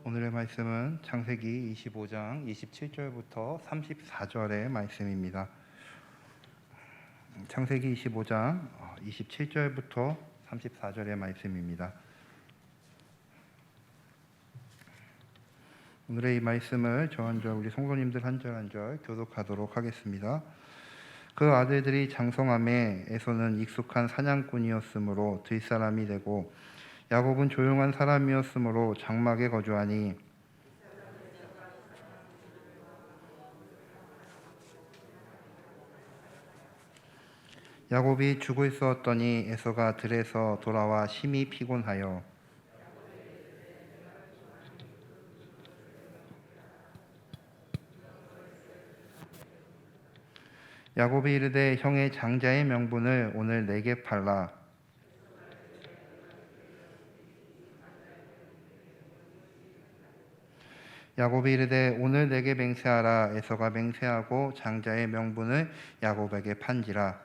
오늘의 말씀은 창세기 25장 27절부터 34절의 말씀입니다. 창세기 25장 27절부터 34절의 말씀입니다. 오늘의 이 말씀을 저 한 절, 우리 성도님들 한 절 한 절 교독하도록 하겠습니다. 그 아들들이 장성함에 에서는 익숙한 사냥꾼이었으므로 들사람이 되고 야곱은 조용한 사람이었으므로 장막에 거주하니 야곱이 죽을 쏘았더니 에서가 들에서 돌아와 심히 피곤하여 야곱이 이르되 형의 장자의 명분을 오늘 내게 팔라. 야곱이 이르되 오늘 내게 맹세하라. 에서가 맹세하고 장자의 명분을 야곱에게 판지라.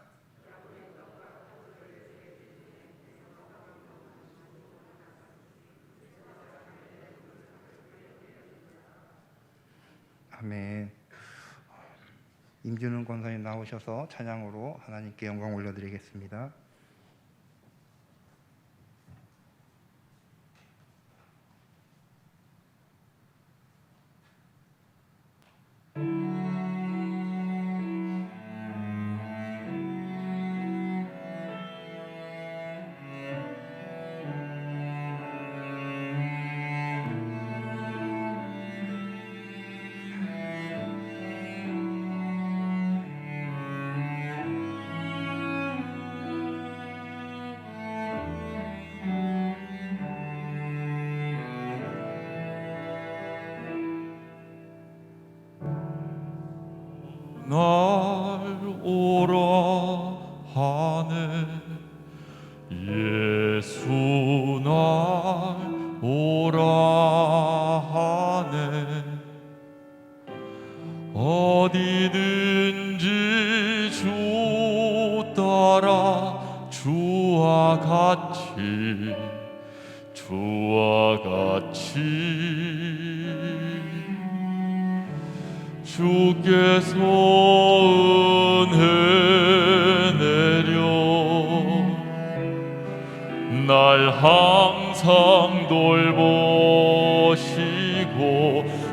아멘. 임준훈 권사님 나오셔서 찬양으로 하나님께 영광 올려드리겠습니다. 날 오라 하네 예수 날 오라 하네 어디든지 주 따라 주와 같이 주께서 은혜 내려 날 항상 돌보시고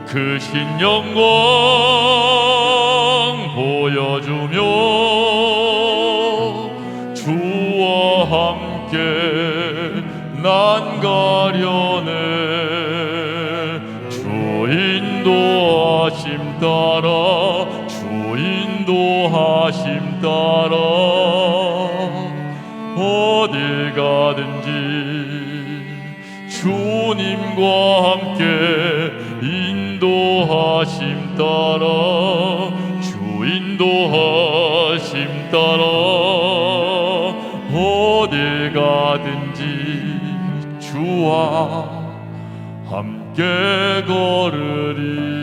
크신 영광 보여주며 주와 함께 난 가려네 주 인도하심 따라 주 인도하심 따라 어딜 가든지 주님과 함께 인도하심 따라 주 인도하심 따라 어딜 가든지 주와 함께 걸으리.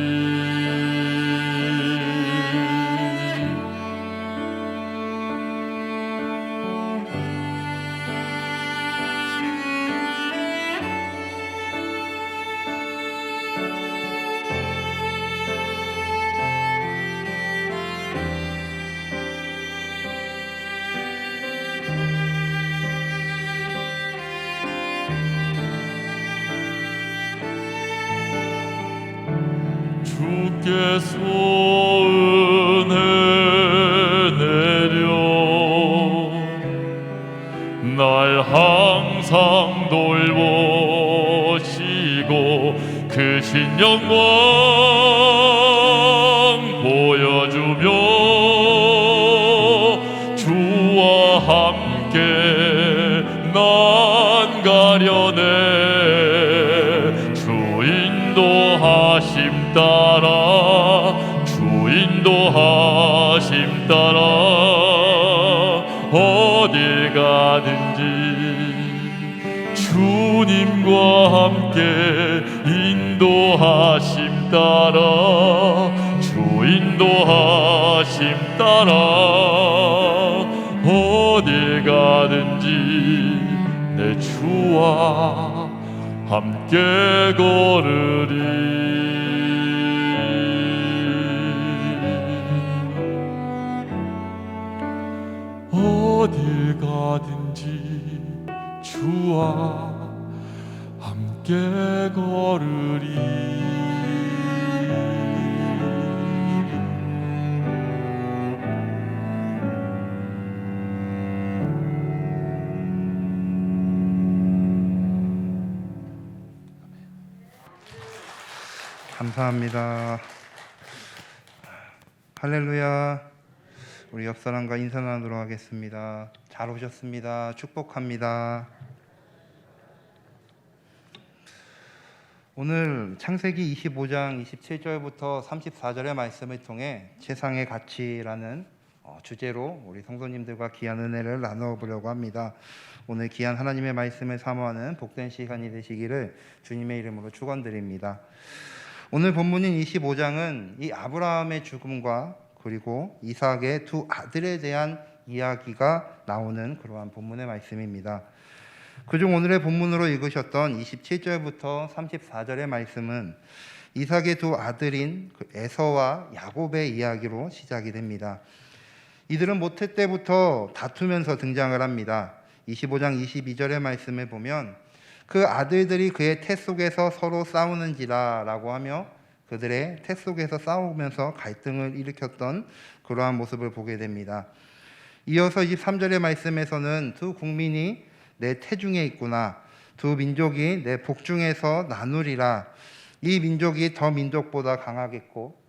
주께서 은혜 내려 날 항상 돌보시고 크신 영광 보여주며 주와 함께 난 가려네 주 인도하심 따라 주 인도하심 따라 어딜 가든지 주님과 함께 인도하심 따라 주 인도하심 따라 어딜 가든지 내 주와 함께 걸으리. 오래 걸으리. 감사합니다. 할렐루야. 우리 옆 사람과 인사 나누도록 하겠습니다. 잘 오셨습니다. 축복합니다. 오늘 창세기 25장 27절부터 34절의 말씀을 통해 세상의 가치라는 주제로 우리 성도님들과 귀한 은혜를 나누어 보려고 합니다. 오늘 귀한 하나님의 말씀을 사모하는 복된 시간이 되시기를 주님의 이름으로 축원드립니다. 오늘 본문인 25장은 이 아브라함의 죽음과 그리고 이삭의 두 아들에 대한 이야기가 나오는 그러한 본문의 말씀입니다. 그중 오늘의 본문으로 읽으셨던 27절부터 34절의 말씀은 이삭의 두 아들인 에서와 야곱의 이야기로 시작이 됩니다. 이들은 모태 때부터 다투면서 등장을 합니다. 25장 22절의 말씀을 보면 그 아들들이 그의 태 속에서 서로 싸우는지라 라고 하며 그들의 태 속에서 싸우면서 갈등을 일으켰던 그러한 모습을 보게 됩니다. 이어서 23절의 말씀에서는 두 국민이 내 태중에 있구나, 두 민족이 내 복중에서 나누리라, 이 민족이 더 민족보다 강하겠고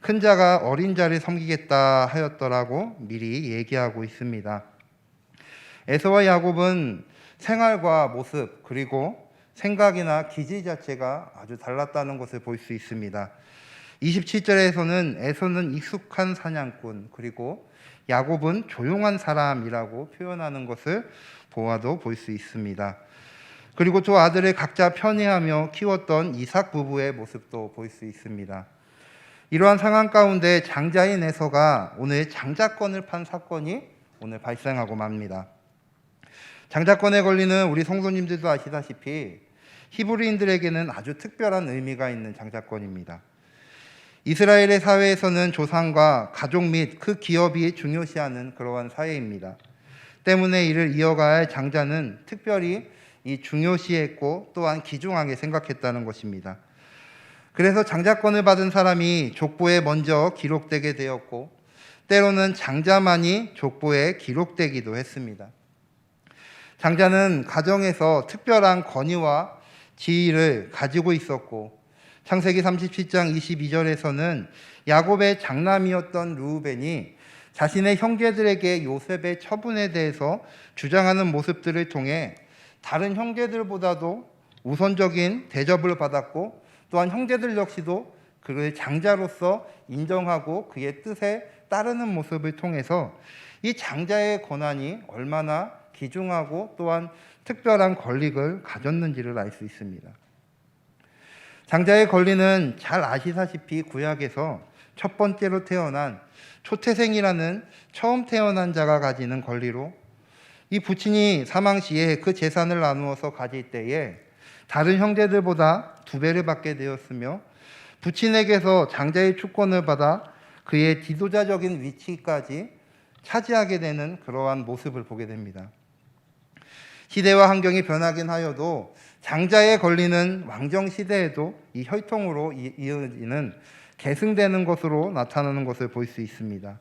큰 자가 어린 자를 섬기겠다 하였더라고 미리 얘기하고 있습니다. 에서와 야곱은 생활과 모습 그리고 생각이나 기질 자체가 아주 달랐다는 것을 볼 수 있습니다. 27절에서는 에서는 익숙한 사냥꾼 그리고 야곱은 조용한 사람이라고 표현하는 것을 보아도 볼 수 있습니다. 그리고 두 아들을 각자 편애하며 키웠던 이삭 부부의 모습도 볼 수 있습니다. 이러한 상황 가운데 장자인 에서가 오늘 장자권을 판 사건이 오늘 발생하고 맙니다. 장자권에 걸리는 우리 성도님들도 아시다시피 히브리인들에게는 아주 특별한 의미가 있는 장자권입니다. 이스라엘의 사회에서는 조상과 가족 및 그 기업이 중요시하는 그러한 사회입니다. 때문에 이를 이어가야 할 장자는 특별히 이 중요시했고 또한 귀중하게 생각했다는 것입니다. 그래서 장자권을 받은 사람이 족보에 먼저 기록되게 되었고 때로는 장자만이 족보에 기록되기도 했습니다. 장자는 가정에서 특별한 권위와 지위를 가지고 있었고 창세기 37장 22절에서는 야곱의 장남이었던 르우벤이 자신의 형제들에게 요셉의 처분에 대해서 주장하는 모습들을 통해 다른 형제들보다도 우선적인 대접을 받았고 또한 형제들 역시도 그를 장자로서 인정하고 그의 뜻에 따르는 모습을 통해서 이 장자의 권한이 얼마나 귀중하고 또한 특별한 권력을 가졌는지를 알 수 있습니다. 장자의 권리는 잘 아시다시피 구약에서 첫 번째로 태어난 초태생이라는 처음 태어난 자가 가지는 권리로 이 부친이 사망 시에 그 재산을 나누어서 가질 때에 다른 형제들보다 2배를 받게 되었으며 부친에게서 장자의 주권을 받아 그의 지도자적인 위치까지 차지하게 되는 그러한 모습을 보게 됩니다. 시대와 환경이 변하긴 하여도 장자의 권리는 왕정 시대에도 이 혈통으로 이어지는 계승되는 것으로 나타나는 것을 볼 수 있습니다.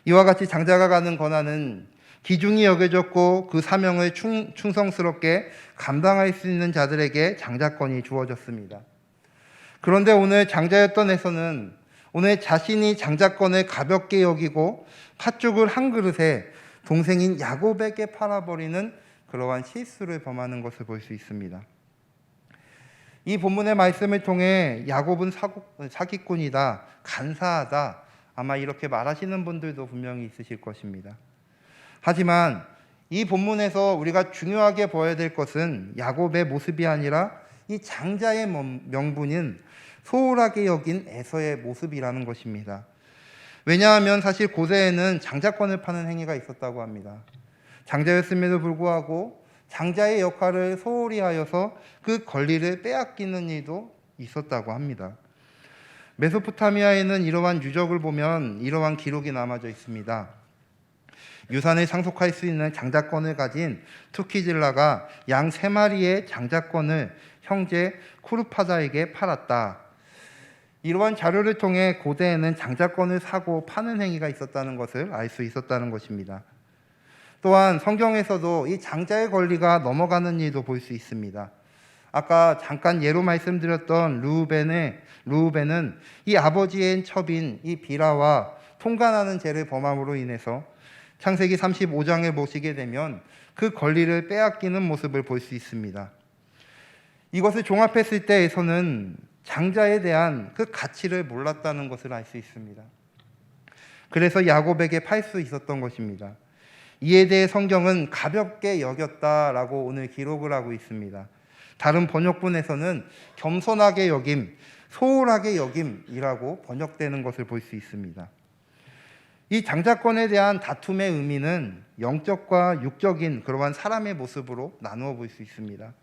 이와 같이 장자가 가는 권한은 기중이 여겨졌고 그 사명을 충성스럽게 감당할 수 있는 자들에게 장자권이 주어졌습니다. 그런데 오늘 장자였던 에서는 오늘 자신이 장자권을 가볍게 여기고 팥죽을 한 그릇에 동생인 야곱에게 팔아버리는 그러한 실수를 범하는 것을 볼 수 있습니다. 이 본문의 말씀을 통해 야곱은 사기꾼이다, 간사하다, 아마 이렇게 말하시는 분들도 분명히 있으실 것입니다. 하지만 이 본문에서 우리가 중요하게 보아야 될 것은 야곱의 모습이 아니라 이 장자의 명분인 소홀하게 여긴 에서의 모습이라는 것입니다. 왜냐하면 사실 고세에는 장자권을 파는 행위가 있었다고 합니다. 장자였음에도 불구하고 장자의 역할을 소홀히 하여서 그 권리를 빼앗기는 일도 있었다고 합니다. 메소포타미아에는 이러한 유적을 보면 이러한 기록이 남아져 있습니다. 유산을 상속할 수 있는 장자권을 가진 투키질라가 양 3마리의 장자권을 형제 쿠르파다에게 팔았다. 이러한 자료를 통해 고대에는 장자권을 사고 파는 행위가 있었다는 것을 알 수 있었다는 것입니다. 또한 성경에서도 이 장자의 권리가 넘어가는 일도 볼 수 있습니다. 아까 잠깐 예로 말씀드렸던 르우벤은 이 아버지의 첩인 이 비라와 통간하는 죄를 범함으로 인해서 창세기 35장을 보시게 되면 그 권리를 빼앗기는 모습을 볼 수 있습니다. 이것을 종합했을 때에서는 장자에 대한 그 가치를 몰랐다는 것을 알 수 있습니다. 그래서 야곱에게 팔 수 있었던 것입니다. 이에 대해 성경은 가볍게 여겼다라고 오늘 기록을 하고 있습니다. 다른 번역본에서는 겸손하게 여김, 소홀하게 여김이라고 번역되는 것을 볼 수 있습니다. 이 장자권에 대한 다툼의 의미는 영적과 육적인 그러한 사람의 모습으로 나누어 볼 수 있습니다.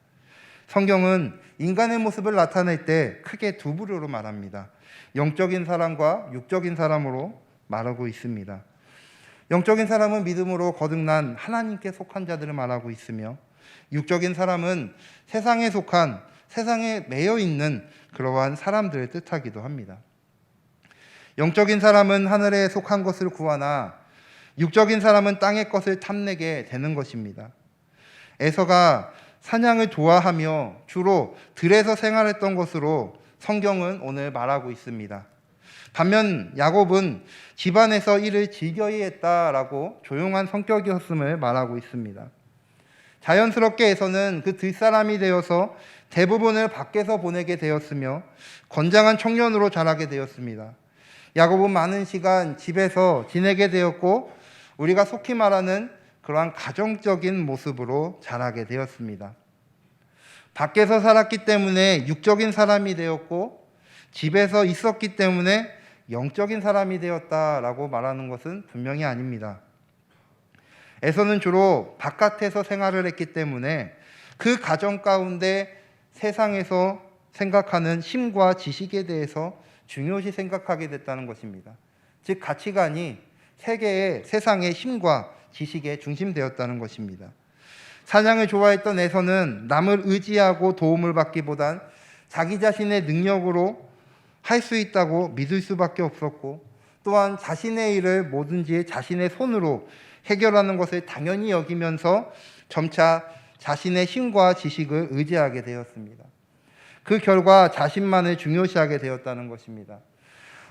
성경은 인간의 모습을 나타낼 때 크게 두 부류로 말합니다. 영적인 사람과 육적인 사람으로 말하고 있습니다. 영적인 사람은 믿음으로 거듭난 하나님께 속한 자들을 말하고 있으며, 육적인 사람은 세상에 속한, 세상에 매여 있는 그러한 사람들을 뜻하기도 합니다. 영적인 사람은 하늘에 속한 것을 구하나 육적인 사람은 땅의 것을 탐내게 되는 것입니다. 에서가 사냥을 좋아하며 주로 들에서 생활했던 것으로 성경은 오늘 말하고 있습니다. 반면 야곱은 집안에서 일을 즐겨이 했다라고 조용한 성격이었음을 말하고 있습니다. 자연스럽게 에서는 그 뒷사람이 되어서 대부분을 밖에서 보내게 되었으며 건장한 청년으로 자라게 되었습니다. 야곱은 많은 시간 집에서 지내게 되었고 우리가 속히 말하는 그러한 가정적인 모습으로 자라게 되었습니다. 밖에서 살았기 때문에 육적인 사람이 되었고 집에서 있었기 때문에 영적인 사람이 되었다라고 말하는 것은 분명히 아닙니다. 에서는 주로 바깥에서 생활을 했기 때문에 그 가정 가운데 세상에서 생각하는 힘과 지식에 대해서 중요시 생각하게 됐다는 것입니다. 즉 가치관이 세상의 힘과 지식에 중심되었다는 것입니다. 사냥을 좋아했던 에서는 남을 의지하고 도움을 받기보단 자기 자신의 능력으로 할 수 있다고 믿을 수밖에 없었고, 또한 자신의 일을 뭐든지 자신의 손으로 해결하는 것을 당연히 여기면서 점차 자신의 힘과 지식을 의지하게 되었습니다. 그 결과 자신만을 중요시하게 되었다는 것입니다.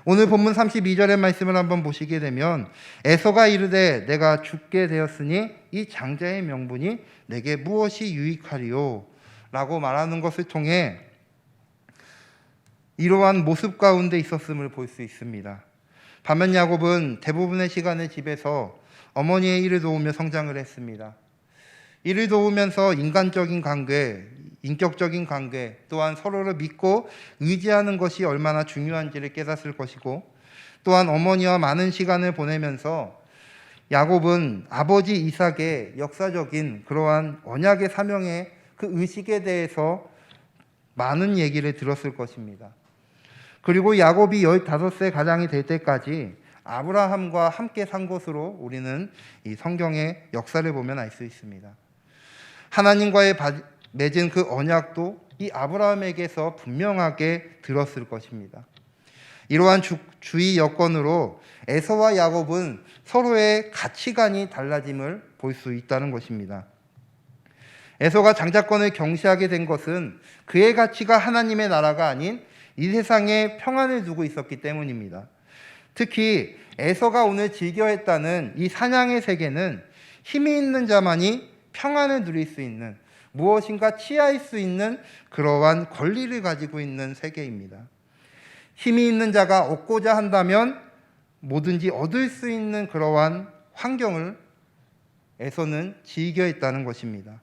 오늘 본문 32절의 말씀을 한번 보시게 되면 에서가 이르되 내가 죽게 되었으니 이 장자의 명분이 내게 무엇이 유익하리요? 라고 말하는 것을 통해 이러한 모습 가운데 있었음을 볼 수 있습니다. 반면 야곱은 대부분의 시간을 집에서 어머니의 일을 도우며 성장을 했습니다. 이를 도우면서 인간적인 관계, 인격적인 관계, 또한 서로를 믿고 의지하는 것이 얼마나 중요한지를 깨닫을 것이고, 또한 어머니와 많은 시간을 보내면서 야곱은 아버지 이삭의 역사적인 그러한 언약의 사명의 그 의식에 대해서 많은 얘기를 들었을 것입니다. 그리고 야곱이 15세 가장이 될 때까지 아브라함과 함께 산 것으로 우리는 이 성경의 역사를 보면 알 수 있습니다. 하나님과의 맺은 그 언약도 이 아브라함에게서 분명하게 들었을 것입니다. 이러한 주의 여건으로 에서와 야곱은 서로의 가치관이 달라짐을 볼 수 있다는 것입니다. 에서가 장자권을 경시하게 된 것은 그의 가치가 하나님의 나라가 아닌 이 세상에 평안을 두고 있었기 때문입니다. 특히 에서가 오늘 즐겨했다는 이 사냥의 세계는 힘이 있는 자만이 평안을 누릴 수 있는, 무엇인가 취할 수 있는 그러한 권리를 가지고 있는 세계입니다. 힘이 있는 자가 얻고자 한다면 뭐든지 얻을 수 있는 그러한 환경을 에서는 즐겨했다는 것입니다.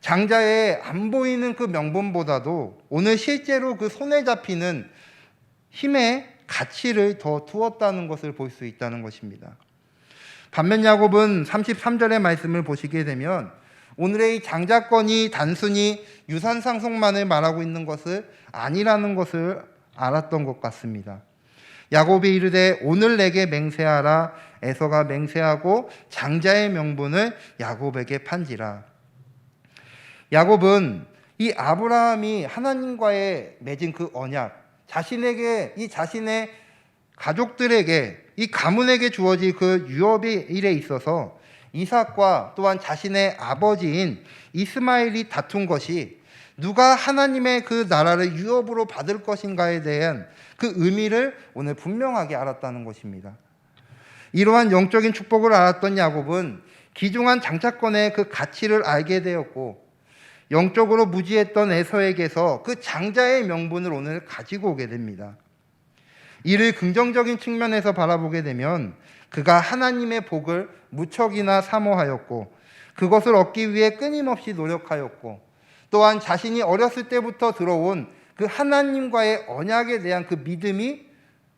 장자의 안 보이는 그 명분보다도 오늘 실제로 그 손에 잡히는 힘의 가치를 더 두었다는 것을 볼 수 있다는 것입니다. 반면 야곱은 33절의 말씀을 보시게 되면 오늘의 이 장자권이 단순히 유산 상속만을 말하고 있는 것을 아니라는 것을 알았던 것 같습니다. 야곱이 이르되 오늘 내게 맹세하라. 에서가 맹세하고 장자의 명분을 야곱에게 판지라. 야곱은 이 아브라함이 하나님과의 맺은 그 언약, 자신에게, 이 자신의 가족들에게, 이 가문에게 주어진 그 유업의 일에 있어서 이삭과 또한 자신의 아버지인 이스마엘이 다툰 것이 누가 하나님의 그 나라를 유업으로 받을 것인가에 대한 그 의미를 오늘 분명하게 알았다는 것입니다. 이러한 영적인 축복을 알았던 야곱은 귀중한 장자권의 그 가치를 알게 되었고, 영적으로 무지했던 에서에게서 그 장자의 명분을 오늘 가지고 오게 됩니다. 이를 긍정적인 측면에서 바라보게 되면 그가 하나님의 복을 무척이나 사모하였고, 그것을 얻기 위해 끊임없이 노력하였고, 또한 자신이 어렸을 때부터 들어온 그 하나님과의 언약에 대한 그 믿음이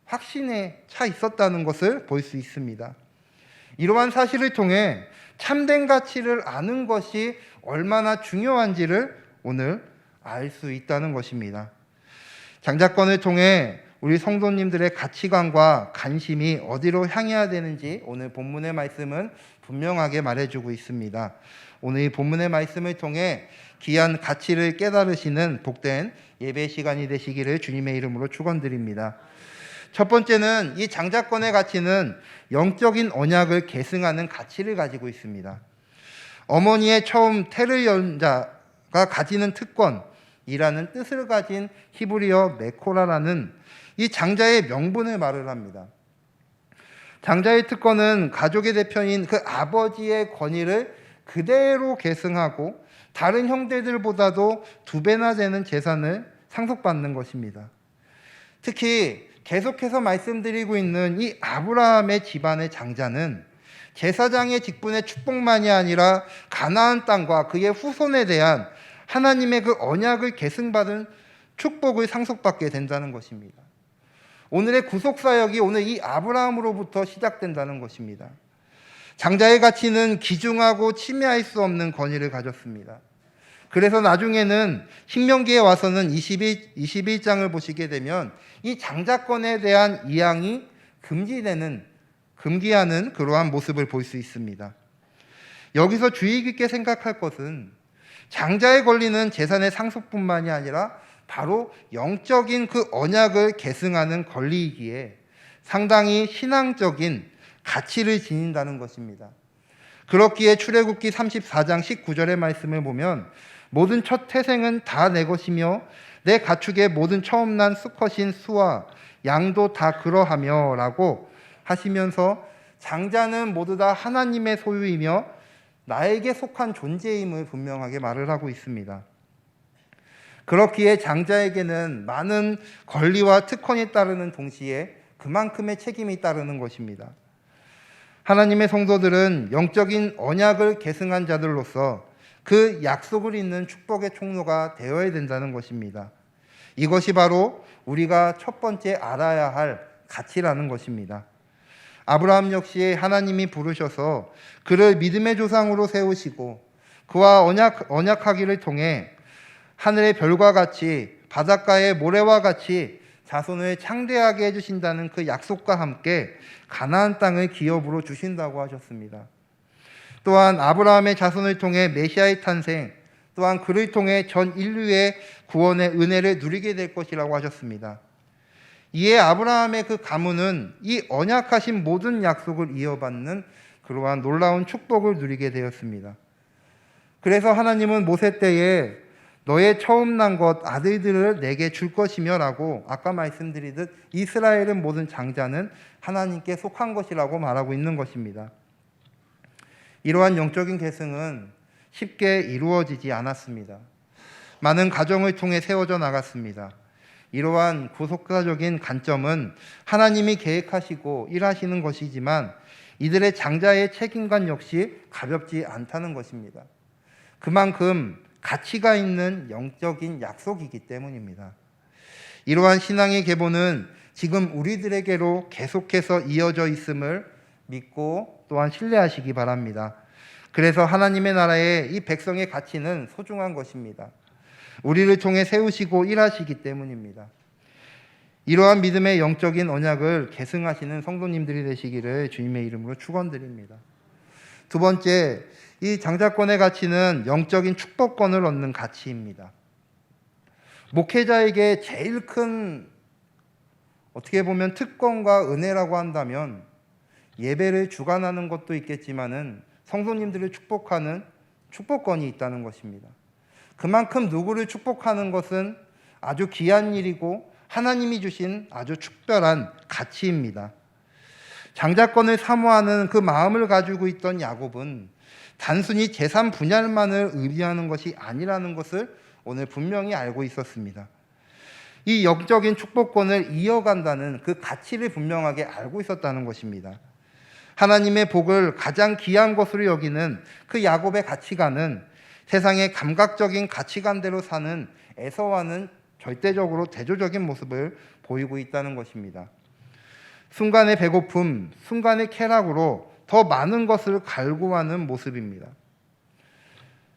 확신에 차 있었다는 것을 볼 수 있습니다. 이러한 사실을 통해 참된 가치를 아는 것이 얼마나 중요한지를 오늘 알 수 있다는 것입니다. 장자권을 통해 우리 성도님들의 가치관과 관심이 어디로 향해야 되는지 오늘 본문의 말씀은 분명하게 말해주고 있습니다. 오늘 이 본문의 말씀을 통해 귀한 가치를 깨달으시는 복된 예배 시간이 되시기를 주님의 이름으로 축원드립니다. 첫 번째는 이 장자권의 가치는 영적인 언약을 계승하는 가치를 가지고 있습니다. 어머니의 처음 태를 연 자가 가지는 특권이라는 뜻을 가진 히브리어 메코라라는 이 장자의 명분을 말을 합니다. 장자의 특권은 가족의 대표인 그 아버지의 권위를 그대로 계승하고 다른 형제들보다도 2배나 되는 재산을 상속받는 것입니다. 특히 계속해서 말씀드리고 있는 이 아브라함의 집안의 장자는 제사장의 직분의 축복만이 아니라 가나안 땅과 그의 후손에 대한 하나님의 그 언약을 계승받은 축복을 상속받게 된다는 것입니다. 오늘의 구속사역이 오늘 이 아브라함으로부터 시작된다는 것입니다. 장자의 가치는 귀중하고 침해할 수 없는 권위를 가졌습니다. 그래서 나중에는 신명기에 와서는 21장을 보시게 되면 이 장자권에 대한 이양이 금기하는 그러한 모습을 볼 수 있습니다. 여기서 주의 깊게 생각할 것은 장자의 권리는 재산의 상속뿐만이 아니라 바로 영적인 그 언약을 계승하는 권리이기에 상당히 신앙적인 가치를 지닌다는 것입니다. 그렇기에 출애굽기 34장 19절의 말씀을 보면 모든 첫 태생은 다 내 것이며 내 가축의 모든 처음 난 수컷인 수와 양도 다 그러하며 라고 하시면서 장자는 모두 다 하나님의 소유이며 나에게 속한 존재임을 분명하게 말을 하고 있습니다. 그렇기에 장자에게는 많은 권리와 특권이 따르는 동시에 그만큼의 책임이 따르는 것입니다. 하나님의 성도들은 영적인 언약을 계승한 자들로서 그 약속을 잇는 축복의 통로가 되어야 된다는 것입니다. 이것이 바로 우리가 첫 번째 알아야 할 가치라는 것입니다. 아브라함 역시 하나님이 부르셔서 그를 믿음의 조상으로 세우시고 그와 언약하기를 통해 하늘의 별과 같이 바닷가의 모래와 같이 자손을 창대하게 해주신다는 그 약속과 함께 가나안 땅을 기업으로 주신다고 하셨습니다. 또한 아브라함의 자손을 통해 메시아의 탄생, 또한 그를 통해 전 인류의 구원의 은혜를 누리게 될 것이라고 하셨습니다. 이에 아브라함의 그 가문은 이 언약하신 모든 약속을 이어받는 그러한 놀라운 축복을 누리게 되었습니다. 그래서 하나님은 모세 때에 너의 처음 난 것 아들들을 내게 줄 것이며 라고 아까 말씀드리듯 이스라엘은 모든 장자는 하나님께 속한 것이라고 말하고 있는 것입니다. 이러한 영적인 계승은 쉽게 이루어지지 않았습니다. 많은 과정을 통해 세워져 나갔습니다. 이러한 구속사적인 관점은 하나님이 계획하시고 일하시는 것이지만 이들의 장자의 책임감 역시 가볍지 않다는 것입니다. 그만큼 가치가 있는 영적인 약속이기 때문입니다. 이러한 신앙의 계보는 지금 우리들에게로 계속해서 이어져 있음을 믿고 또한 신뢰하시기 바랍니다. 그래서 하나님의 나라의 이 백성의 가치는 소중한 것입니다. 우리를 통해 세우시고 일하시기 때문입니다. 이러한 믿음의 영적인 언약을 계승하시는 성도님들이 되시기를 주님의 이름으로 축원드립니다. 두 번째, 이 장자권의 가치는 영적인 축복권을 얻는 가치입니다. 목회자에게 제일 큰 어떻게 보면 특권과 은혜라고 한다면 예배를 주관하는 것도 있겠지만은 성도님들을 축복하는 축복권이 있다는 것입니다. 그만큼 누구를 축복하는 것은 아주 귀한 일이고 하나님이 주신 아주 특별한 가치입니다. 장자권을 사모하는 그 마음을 가지고 있던 야곱은 단순히 재산 분할만을 의미하는 것이 아니라는 것을 오늘 분명히 알고 있었습니다. 이 영적인 축복권을 이어간다는 그 가치를 분명하게 알고 있었다는 것입니다. 하나님의 복을 가장 귀한 것으로 여기는 그 야곱의 가치관은 세상의 감각적인 가치관대로 사는 에서와는 절대적으로 대조적인 모습을 보이고 있다는 것입니다. 순간의 배고픔, 순간의 쾌락으로 더 많은 것을 갈구하는 모습입니다.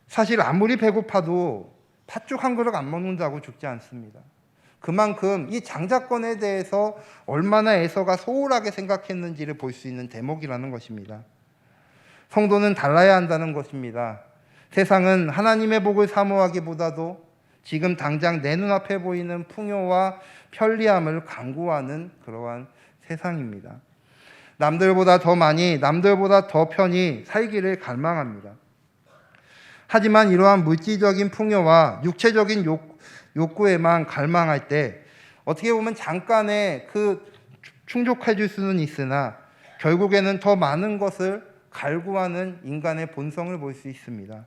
사실 아무리 배고파도 팥죽 한 그릇 안 먹는다고 죽지 않습니다. 그만큼 이 장자권에 대해서 얼마나 에서가 소홀하게 생각했는지를 볼 수 있는 대목이라는 것입니다. 성도는 달라야 한다는 것입니다. 세상은 하나님의 복을 사모하기보다도 지금 당장 내 눈앞에 보이는 풍요와 편리함을 강구하는 그러한 세상입니다. 남들보다 더 많이, 남들보다 더 편히 살기를 갈망합니다. 하지만 이러한 물질적인 풍요와 육체적인 욕구에만 갈망할 때 어떻게 보면 잠깐의 그 충족해 줄 수는 있으나 결국에는 더 많은 것을 갈구하는 인간의 본성을 볼 수 있습니다.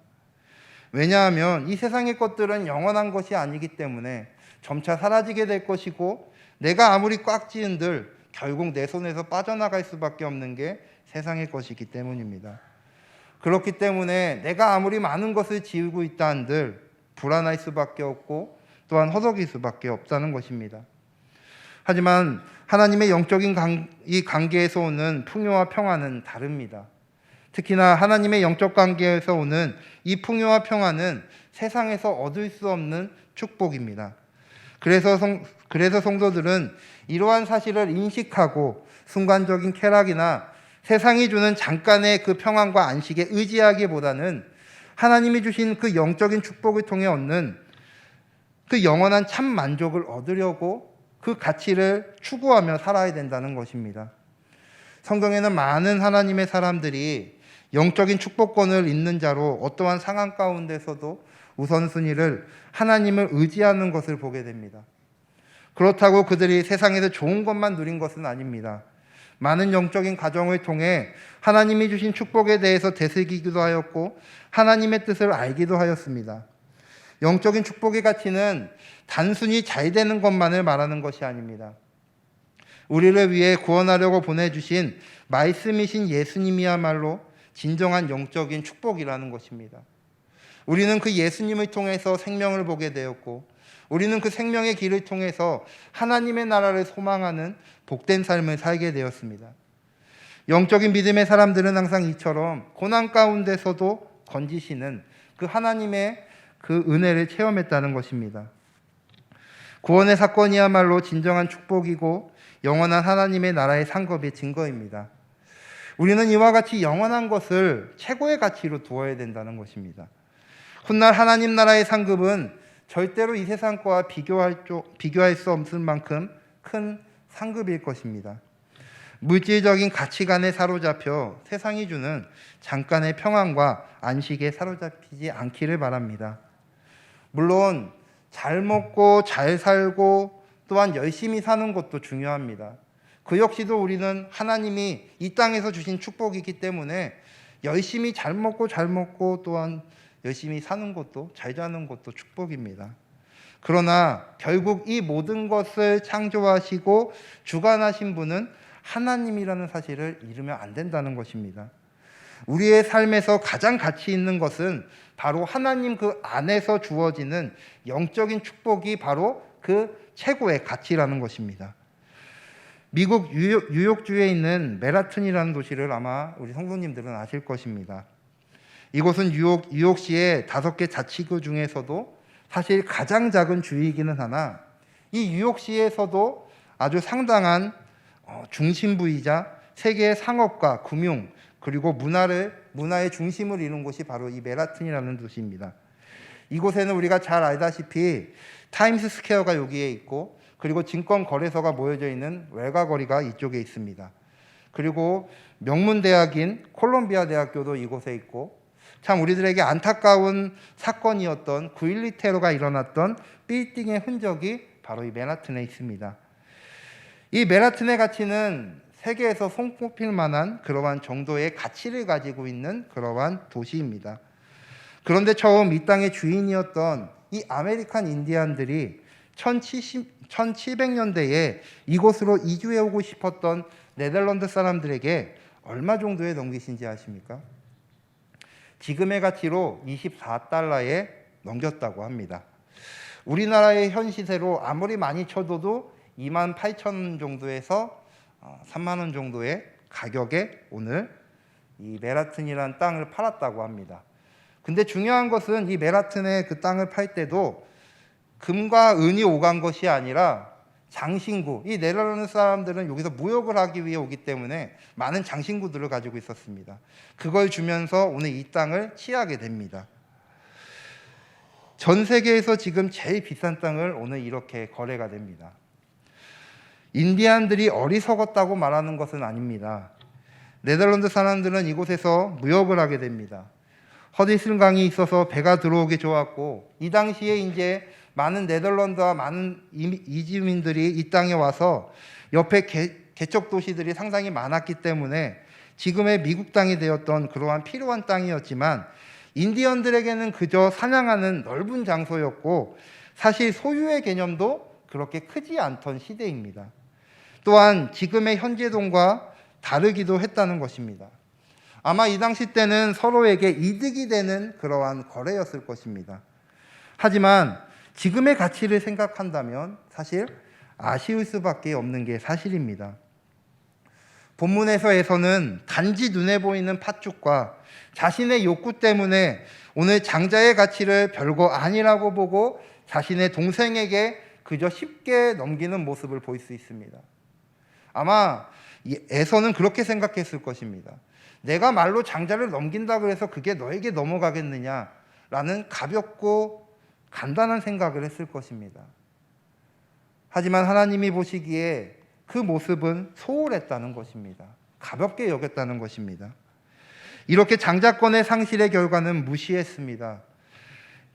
왜냐하면 이 세상의 것들은 영원한 것이 아니기 때문에 점차 사라지게 될 것이고 내가 아무리 꽉 쥐은들 결국 내 손에서 빠져나갈 수밖에 없는 게 세상의 것이기 때문입니다. 그렇기 때문에 내가 아무리 많은 것을 지우고 있다 한들 불안할 수밖에 없고 또한 허덕일 수밖에 없다는 것입니다. 하지만 하나님의 영적인 이 관계에서 오는 풍요와 평안은 다릅니다. 특히나 하나님의 영적 관계에서 오는 이 풍요와 평안은 세상에서 얻을 수 없는 축복입니다. 그래서 성도들은 이러한 사실을 인식하고 순간적인 쾌락이나 세상이 주는 잠깐의 그 평안과 안식에 의지하기보다는 하나님이 주신 그 영적인 축복을 통해 얻는 그 영원한 참 만족을 얻으려고 그 가치를 추구하며 살아야 된다는 것입니다. 성경에는 많은 하나님의 사람들이 영적인 축복권을 잇는 자로 어떠한 상황 가운데서도 우선순위를 하나님을 의지하는 것을 보게 됩니다. 그렇다고 그들이 세상에서 좋은 것만 누린 것은 아닙니다. 많은 영적인 과정을 통해 하나님이 주신 축복에 대해서 되새기기도 하였고 하나님의 뜻을 알기도 하였습니다. 영적인 축복의 가치는 단순히 잘 되는 것만을 말하는 것이 아닙니다. 우리를 위해 구원하려고 보내주신 말씀이신 예수님이야말로 진정한 영적인 축복이라는 것입니다. 우리는 그 예수님을 통해서 생명을 보게 되었고 우리는 그 생명의 길을 통해서 하나님의 나라를 소망하는 복된 삶을 살게 되었습니다. 영적인 믿음의 사람들은 항상 이처럼 고난 가운데서도 건지시는 그 하나님의 그 은혜를 체험했다는 것입니다. 구원의 사건이야말로 진정한 축복이고 영원한 하나님의 나라의 상급의 증거입니다. 우리는 이와 같이 영원한 것을 최고의 가치로 두어야 된다는 것입니다. 훗날 하나님 나라의 상급은 절대로 이 세상 거와 비교할 수 없을 만큼 큰 상급일 것입니다. 물질적인 가치관에 사로잡혀 세상이 주는 잠깐의 평안과 안식에 사로잡히지 않기를 바랍니다. 물론 잘 먹고 잘 살고 또한 열심히 사는 것도 중요합니다. 그 역시도 우리는 하나님이 이 땅에서 주신 축복이기 때문에 열심히 잘 먹고 또한 열심히 사는 것도 잘 자는 것도 축복입니다. 그러나 결국 이 모든 것을 창조하시고 주관하신 분은 하나님이라는 사실을 잃으면 안 된다는 것입니다. 우리의 삶에서 가장 가치 있는 것은 바로 하나님 그 안에서 주어지는 영적인 축복이 바로 그 최고의 가치라는 것입니다. 미국 뉴욕주에 있는 맨하튼이라는 도시를 아마 우리 성도님들은 아실 것입니다. 이곳은 뉴욕시의 5개 자치구 중에서도 사실 가장 작은 주이기는 하나 이 뉴욕시에서도 아주 상당한 중심부이자 세계의 상업과 금융 그리고 문화의 중심을 이룬 곳이 바로 이 맨하튼이라는 도시입니다. 이곳에는 우리가 잘 알다시피 타임스 스퀘어가 여기에 있고, 그리고 증권 거래소가 모여져 있는 외곽거리가 이쪽에 있습니다. 그리고 명문대학인 콜롬비아 대학교도 이곳에 있고, 참 우리들에게 안타까운 사건이었던 9.12 테러가 일어났던 빌딩의 흔적이 바로 이 맨하튼에 있습니다. 이 맨하튼의 가치는 세계에서 손꼽힐 만한 그러한 정도의 가치를 가지고 있는 그러한 도시입니다. 그런데 처음 이 땅의 주인이었던 이 아메리칸 인디안들이 1700년대에 이곳으로 이주해 오고 싶었던 네덜란드 사람들에게 얼마 정도에 넘기신지 아십니까? 지금의 가치로 24달러에 넘겼다고 합니다. 우리나라의 현 시세로 아무리 많이 쳐도 28,000원 정도에서 3만 원 정도의 가격에 오늘 이 맨하튼이라는 땅을 팔았다고 합니다. 근데 중요한 것은 이 맨하튼의 그 땅을 팔 때도 금과 은이 오간 것이 아니라 장신구, 이 네덜란드 사람들은 여기서 무역을 하기 위해 오기 때문에 많은 장신구들을 가지고 있었습니다. 그걸 주면서 오늘 이 땅을 취하게 됩니다. 전 세계에서 지금 제일 비싼 땅을 오늘 이렇게 거래가 됩니다. 인디안들이 어리석었다고 말하는 것은 아닙니다. 네덜란드 사람들은 이곳에서 무역을 하게 됩니다. 허드슨 강이 있어서 배가 들어오기 좋았고, 이 당시에 이제 많은 네덜란드와 많은 이주민들이 이 땅에 와서 옆에 개척 도시들이 상당히 많았기 때문에 지금의 미국 땅이 되었던 그러한 필요한 땅이었지만, 인디언들에게는 그저 사냥하는 넓은 장소였고 사실 소유의 개념도 그렇게 크지 않던 시대입니다. 또한 지금의 현재동과 다르기도 했다는 것입니다. 아마 이 당시 때는 서로에게 이득이 되는 그러한 거래였을 것입니다. 하지만 지금의 가치를 생각한다면 사실 아쉬울 수밖에 없는 게 사실입니다. 본문에서는 단지 눈에 보이는 팥죽과 자신의 욕구 때문에 오늘 장자의 가치를 별거 아니라고 보고 자신의 동생에게 그저 쉽게 넘기는 모습을 볼 수 있습니다. 아마 에서는 그렇게 생각했을 것입니다. 내가 말로 장자를 넘긴다 그래서 그게 너에게 넘어가겠느냐라는 가볍고 간단한 생각을 했을 것입니다. 하지만 하나님이 보시기에 그 모습은 소홀했다는 것입니다. 가볍게 여겼다는 것입니다. 이렇게 장자권의 상실의 결과는 무시했습니다.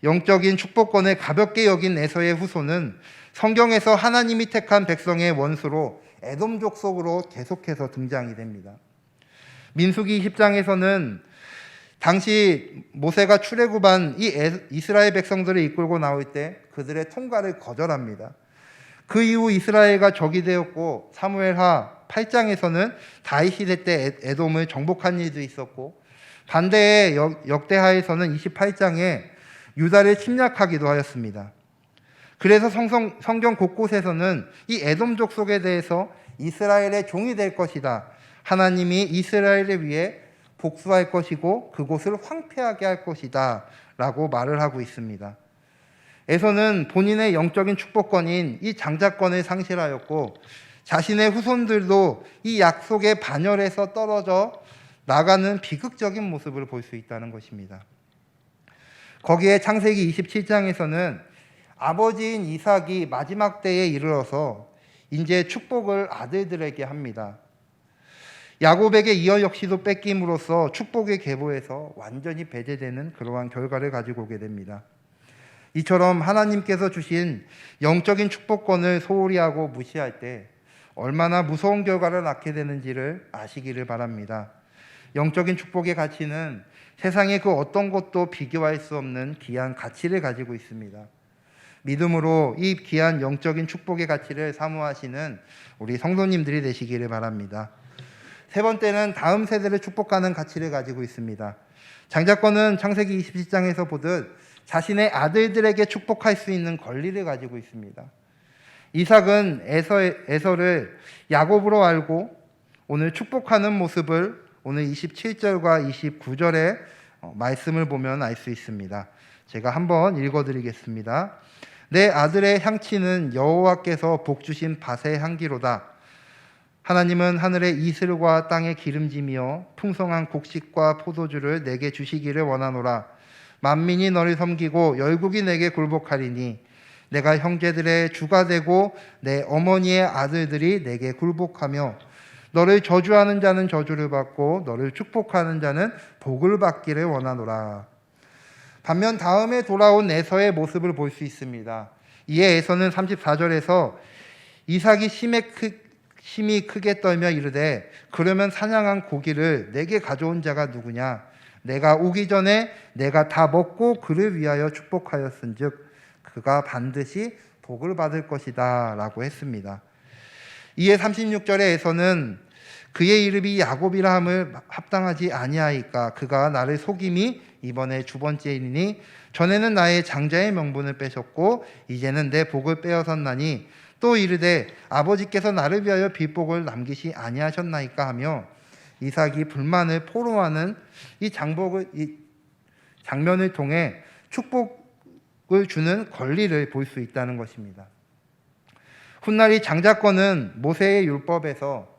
영적인 축복권을 가볍게 여긴 에서의 후손은 성경에서 하나님이 택한 백성의 원수로 에돔 족속으로 계속해서 등장이 됩니다. 민수기 20장에서는 당시 모세가 출애굽한 이 이스라엘 백성들을 이끌고 나올 때 그들의 통과를 거절합니다. 그 이후 이스라엘과 적이 되었고, 사무엘하 8장에서는 다윗 시대 때 에돔을 정복한 일도 있었고, 반대의 역대하에서는 28장에 유다를 침략하기도 하였습니다. 그래서 성경 곳곳에서는 이 에돔 족속에 대해서 이스라엘의 종이 될 것이다, 하나님이 이스라엘을 위해 복수할 것이고 그곳을 황폐하게 할 것이다 라고 말을 하고 있습니다. 에서는 본인의 영적인 축복권인 이 장자권을 상실하였고, 자신의 후손들도 이 약속의 반열에서 떨어져 나가는 비극적인 모습을 볼 수 있다는 것입니다. 거기에 창세기 27장에서는 아버지인 이삭이 마지막 때에 이르러서 이제 축복을 아들들에게 합니다. 야곱에게 이어 역시도 뺏김으로써 축복의 계보에서 완전히 배제되는 그러한 결과를 가지고 오게 됩니다. 이처럼 하나님께서 주신 영적인 축복권을 소홀히 하고 무시할 때 얼마나 무서운 결과를 낳게 되는지를 아시기를 바랍니다. 영적인 축복의 가치는 세상의 그 어떤 것도 비교할 수 없는 귀한 가치를 가지고 있습니다. 믿음으로 이 귀한 영적인 축복의 가치를 사모하시는 우리 성도님들이 되시기를 바랍니다. 세 번째는 다음 세대를 축복하는 가치를 가지고 있습니다. 장자권은 창세기 27장에서 보듯 자신의 아들들에게 축복할 수 있는 권리를 가지고 있습니다. 이삭은 에서를 야곱으로 알고 오늘 축복하는 모습을 오늘 27절과 29절의 말씀을 보면 알 수 있습니다. 제가 한번 읽어드리겠습니다. 내 아들의 향치는 여호와께서 복주신 밭의 향기로다. 하나님은 하늘의 이슬과 땅의 기름짐이여 풍성한 곡식과 포도주를 내게 주시기를 원하노라. 만민이 너를 섬기고 열국이 내게 굴복하리니 내가 형제들의 주가 되고 내 어머니의 아들들이 내게 굴복하며 너를 저주하는 자는 저주를 받고 너를 축복하는 자는 복을 받기를 원하노라. 반면 다음에 돌아온 에서의 모습을 볼 수 있습니다. 이에 에서는 34절에서 이삭이 심히 크게 떨며 이르되 그러면 사냥한 고기를 내게 가져온 자가 누구냐? 내가 오기 전에 내가 다 먹고 그를 위하여 축복하였은즉 그가 반드시 복을 받을 것이다 라고 했습니다. 이에 36절에서는 그의 이름이 야곱이라 함을 합당하지 아니하이까 그가 나를 속임이 이번에 두 번째이니 전에는 나의 장자의 명분을 빼셨고 이제는 내 복을 빼앗았나니 또 이르되 아버지께서 나를 위하여 빚복을 남기시 아니하셨나이까 하며 이삭이 불만을 포로하는 이 장면을 통해 축복을 주는 권리를 볼 수 있다는 것입니다. 훗날 이 장자권은 모세의 율법에서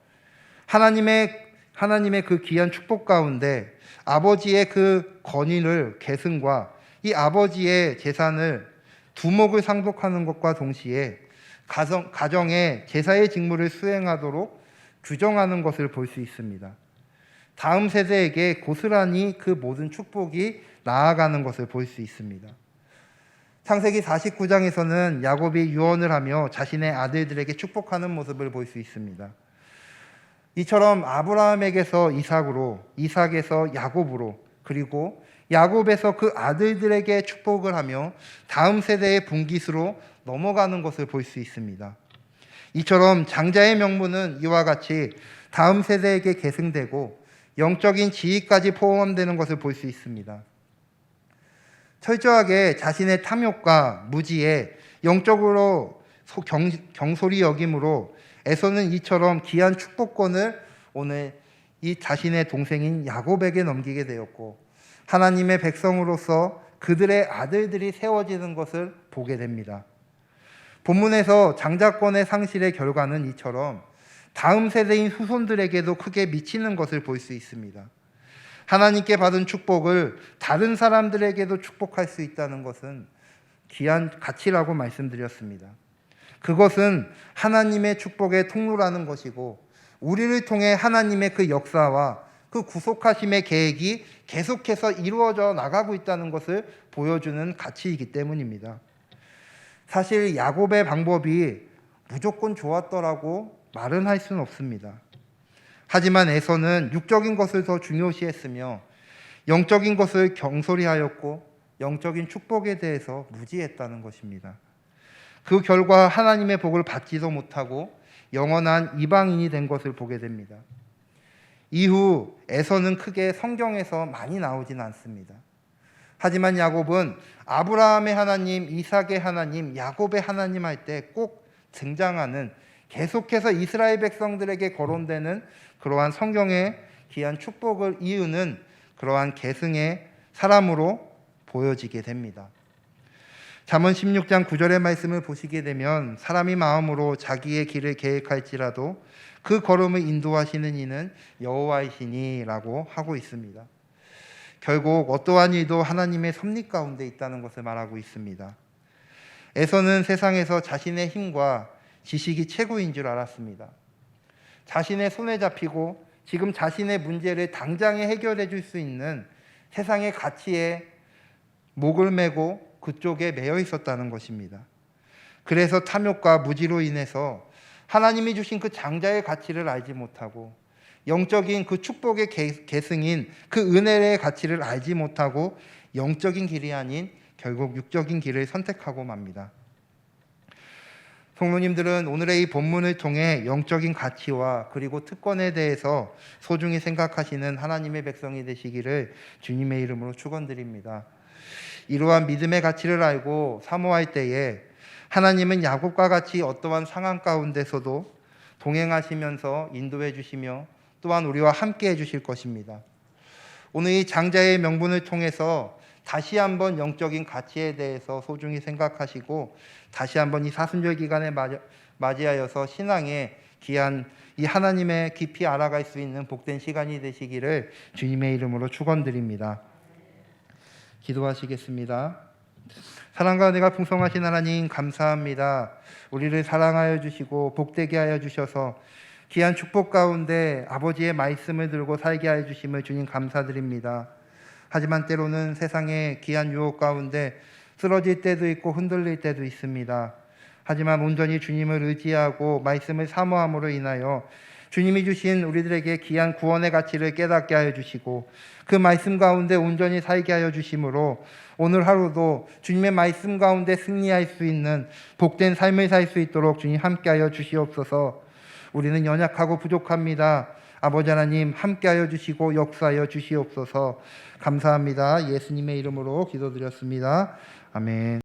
하나님의 그 귀한 축복 가운데 아버지의 그 권위를 계승과 이 아버지의 재산을 두목을 상속하는 것과 동시에 가정의 제사의 직무를 수행하도록 규정하는 것을 볼 수 있습니다. 다음 세대에게 고스란히 그 모든 축복이 나아가는 것을 볼 수 있습니다. 창세기 49장에서는 야곱이 유언을 하며 자신의 아들들에게 축복하는 모습을 볼 수 있습니다. 이처럼 아브라함에게서 이삭으로, 이삭에서 야곱으로, 그리고 야곱에서 그 아들들에게 축복을 하며 다음 세대의 분깃으로 넘어가는 것을 볼 수 있습니다. 이처럼 장자의 명분은 이와 같이 다음 세대에게 계승되고 영적인 지위까지 포함되는 것을 볼 수 있습니다. 철저하게 자신의 탐욕과 무지에 영적으로 경솔히 여김으로 에서는 이처럼 귀한 축복권을 오늘 이 자신의 동생인 야곱에게 넘기게 되었고 하나님의 백성으로서 그들의 아들들이 세워지는 것을 보게 됩니다. 본문에서 장자권의 상실의 결과는 이처럼 다음 세대인 후손들에게도 크게 미치는 것을 볼 수 있습니다. 하나님께 받은 축복을 다른 사람들에게도 축복할 수 있다는 것은 귀한 가치라고 말씀드렸습니다. 그것은 하나님의 축복의 통로라는 것이고 우리를 통해 하나님의 그 역사와 그 구속하심의 계획이 계속해서 이루어져 나가고 있다는 것을 보여주는 가치이기 때문입니다. 사실 야곱의 방법이 무조건 좋았더라고 말은 할 수는 없습니다. 하지만 에서는 육적인 것을 더 중요시했으며 영적인 것을 경솔히 하였고 영적인 축복에 대해서 무지했다는 것입니다. 그 결과 하나님의 복을 받지도 못하고 영원한 이방인이 된 것을 보게 됩니다. 이후 에서는 크게 성경에서 많이 나오진 않습니다. 하지만 야곱은 아브라함의 하나님, 이삭의 하나님, 야곱의 하나님 할 때 꼭 등장하는 계속해서 이스라엘 백성들에게 거론되는 그러한 성경의 귀한 축복을 이유는 그러한 계승의 사람으로 보여지게 됩니다. 잠언 16장 9절의 말씀을 보시게 되면 사람이 마음으로 자기의 길을 계획할지라도 그 걸음을 인도하시는 이는 여호와이시니 라고 하고 있습니다. 결국 어떠한 일도 하나님의 섭리 가운데 있다는 것을 말하고 있습니다. 에서는 세상에서 자신의 힘과 지식이 최고인 줄 알았습니다. 자신의 손에 잡히고 지금 자신의 문제를 당장에 해결해 줄 수 있는 세상의 가치에 목을 메고 그쪽에 매여 있었다는 것입니다. 그래서 탐욕과 무지로 인해서 하나님이 주신 그 장자의 가치를 알지 못하고 영적인 그 축복의 계승인 그 은혜의 가치를 알지 못하고 영적인 길이 아닌 결국 육적인 길을 선택하고 맙니다. 성도님들은 오늘의 이 본문을 통해 영적인 가치와 그리고 특권에 대해서 소중히 생각하시는 하나님의 백성이 되시기를 주님의 이름으로 축원드립니다. 이러한 믿음의 가치를 알고 사모할 때에 하나님은 야곱과 같이 어떠한 상황 가운데서도 동행하시면서 인도해 주시며 또한 우리와 함께 해 주실 것입니다. 오늘 이 장자의 명분을 통해서 다시 한번 영적인 가치에 대해서 소중히 생각하시고 다시 한번 이 사순절 기간에 맞이하여서 신앙의 귀한 이 하나님의 깊이 알아갈 수 있는 복된 시간이 되시기를 주님의 이름으로 축원드립니다. 기도하시겠습니다. 사랑과 은혜가 풍성하신 하나님 감사합니다. 우리를 사랑하여 주시고 복되게 하여 주셔서 귀한 축복 가운데 아버지의 말씀을 들고 살게 하여 주심을 주님 감사드립니다. 하지만 때로는 세상의 귀한 유혹 가운데 쓰러질 때도 있고 흔들릴 때도 있습니다. 하지만 온전히 주님을 의지하고 말씀을 사모함으로 인하여 주님이 주신 우리들에게 귀한 구원의 가치를 깨닫게 하여 주시고 그 말씀 가운데 온전히 살게 하여 주심으로 오늘 하루도 주님의 말씀 가운데 승리할 수 있는 복된 삶을 살 수 있도록 주님 함께 하여 주시옵소서. 우리는 연약하고 부족합니다. 아버지 하나님 함께 하여 주시고 역사하여 주시옵소서. 감사합니다. 예수님의 이름으로 기도드렸습니다. 아멘.